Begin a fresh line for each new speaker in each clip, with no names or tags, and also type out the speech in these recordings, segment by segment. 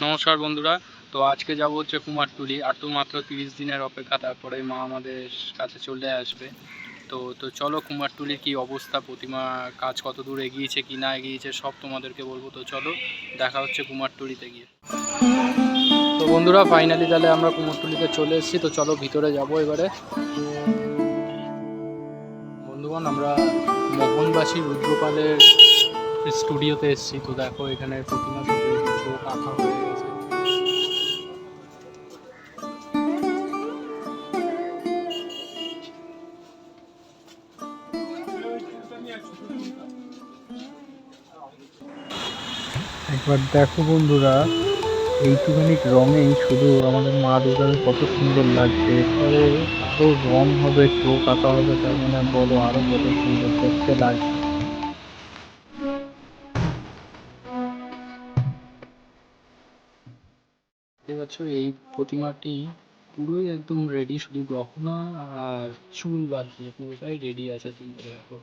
নমস্কার বন্ধুরা। তো আজকে যাব হচ্ছে কুমারটুলি। আর তো মাত্র 30 দিনের অপেক্ষা, তারপরে মা আমাদের কাছে চলে আসবে। তো তো চলো কুমারটুলির কি অবস্থা, প্রতিমা কাজ কত দূর এগিয়েছে কি না এগিয়েছে সব তোমাদেরকে বলবো। তো চলো দেখা হচ্ছে কুমারটুলিতে গিয়ে। তো বন্ধুরা ফাইনালি তাহলে আমরা কুমারটুলিতে চলে এসেছি। তো চলো ভিতরে যাব এবারে। বন্ধুগণ, আমরা মোহনবাসী রুদ্রপালের স্টুডিওতে এসেছি। তো দেখো এখানে প্রতিমা চোখ আঁকা হয়ে গেছে। একবার দেখো বন্ধুরা, এইটুখানি রঙেই শুধু আমাদের মা দুর্গাকে কত সুন্দর লাগছে। এরপরে আরো রং হবে, চোখ আঁকা হবে, তার মানে বলো আরো কত সুন্দর দেখতে লাগবে। দেখতে পাচ্ছ এই প্রতিমাটি পুরোই একদম রেডি, শুধু গহনা আর চুল বাদ দিয়ে পুরোটাই রেডি আছে। তুমি দেখো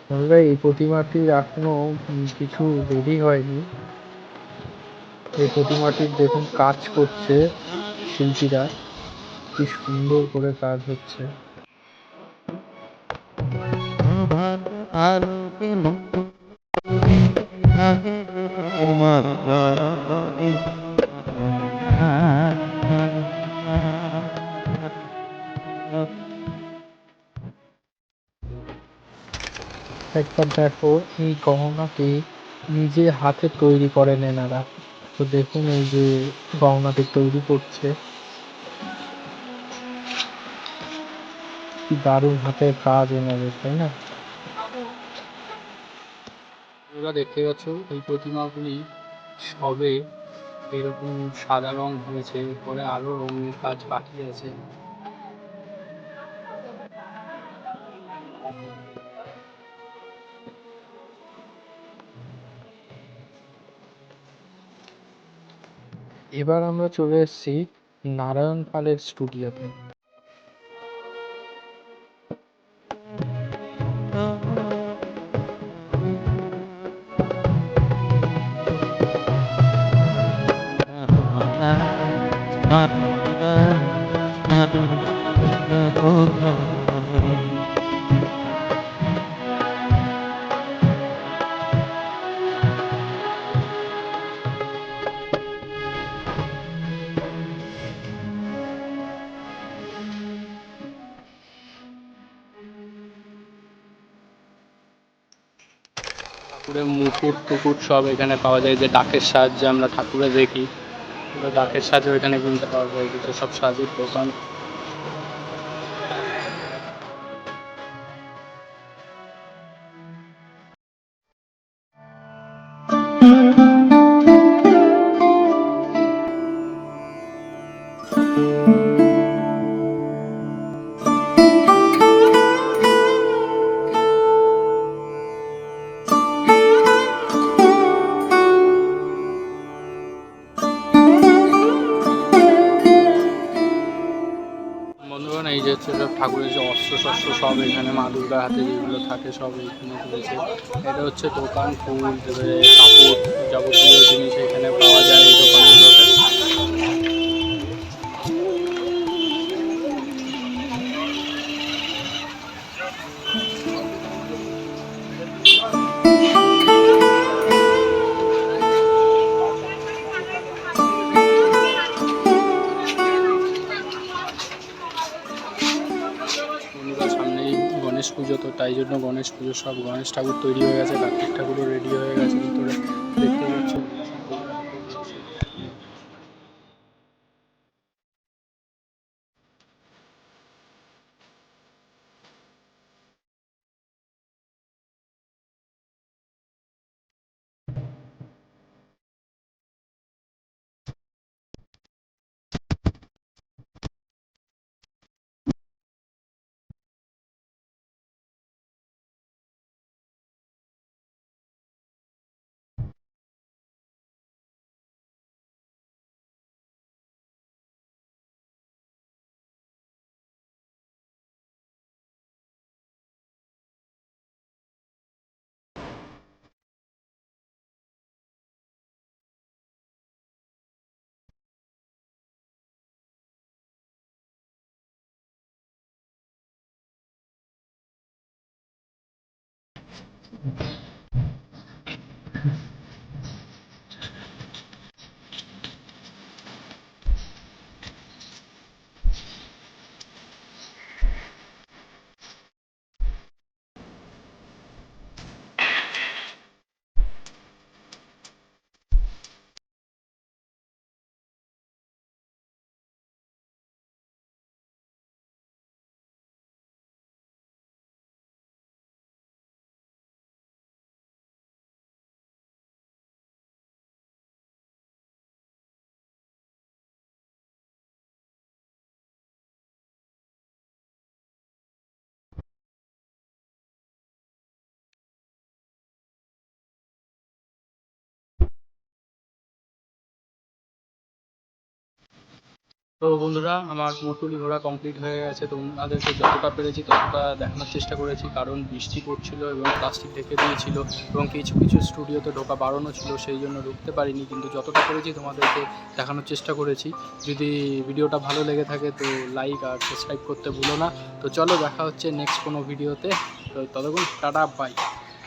বন্ধুরা, এই প্রতিমাটি এখনো কিছু রেডি হয়নি। এই প্রতিমাটির দেখুন কাজ করছে শিল্পীরা, কি সুন্দর করে কাজ হচ্ছে। একবার দেখো এই গহনাটি নিজে হাতে তৈরি করেন এনারা। তো দেখুন এই যে গহনাটি তৈরি করছে, কি দারুণ হাতের কাজ এনাদের, তাই না? তোমরা দেখতে পাচ্ছ এই প্রতিমাগুলি সবে এরকম সাদা রং হয়েছে, এরপরে আরো রঙের কাজ বাকি আছে। এবার আমরা চলে এসেছি নারায়ণ পালের স্টুডিওতে। ঠাকুরের মুকুট টুকুট সব এখানে পাওয়া যায়, যে ডাকের সাহায্যে আমরা ঠাকুরে দেখি, ডাকের সাহায্যে এখানে কিনতে পাওয়া যায়। এগুলো সব সাজের দোকান। বন্ধুগণ, এই যে হচ্ছে সব ঠাকুরের যে অস্ত্র শস্ত্র সব এখানে মা দুর্গার হাতে যেগুলো থাকে সব এইখানে রয়েছে। এটা হচ্ছে দোকান, ফুল, কাপড়, যাবতীয় জিনিস এখানে পাওয়া যায় এই দোকানগুলোতে। সামনেই গণেশ পুজো, তো তাই জন্য গণেশ পুজো সব গণেশ ঠাকুর তৈরি হয়ে গেছে, কার্তিক ঠাকুরও রেডি হয়ে গেছে ভিতরে, দেখতে পাচ্ছ। তো বন্ধুরা, আমার কুমোরটুলি ঘোরা কমপ্লিট হয়ে গেছে। তোমাদেরকে যতটা পেরেছি ততটা দেখানোর চেষ্টা করেছি, কারণ বৃষ্টি পড়ছিল এবং প্লাস্টিক ঢেকে দিয়েছিল এবং কিছু কিছু স্টুডিওতে ঢোকা বাড়ানো ছিল, সেই জন্য ঢুকতে পারিনি। কিন্তু যতটা পেরেছি তোমাদেরকে দেখানোর চেষ্টা করেছি। যদি ভিডিওটা ভালো লেগে থাকে তো লাইক আর সাবস্ক্রাইব করতে ভুলো না। তো চলো, দেখা হচ্ছে নেক্সট কোনো ভিডিওতে। তো ততক্ষণ টাটা, বাই।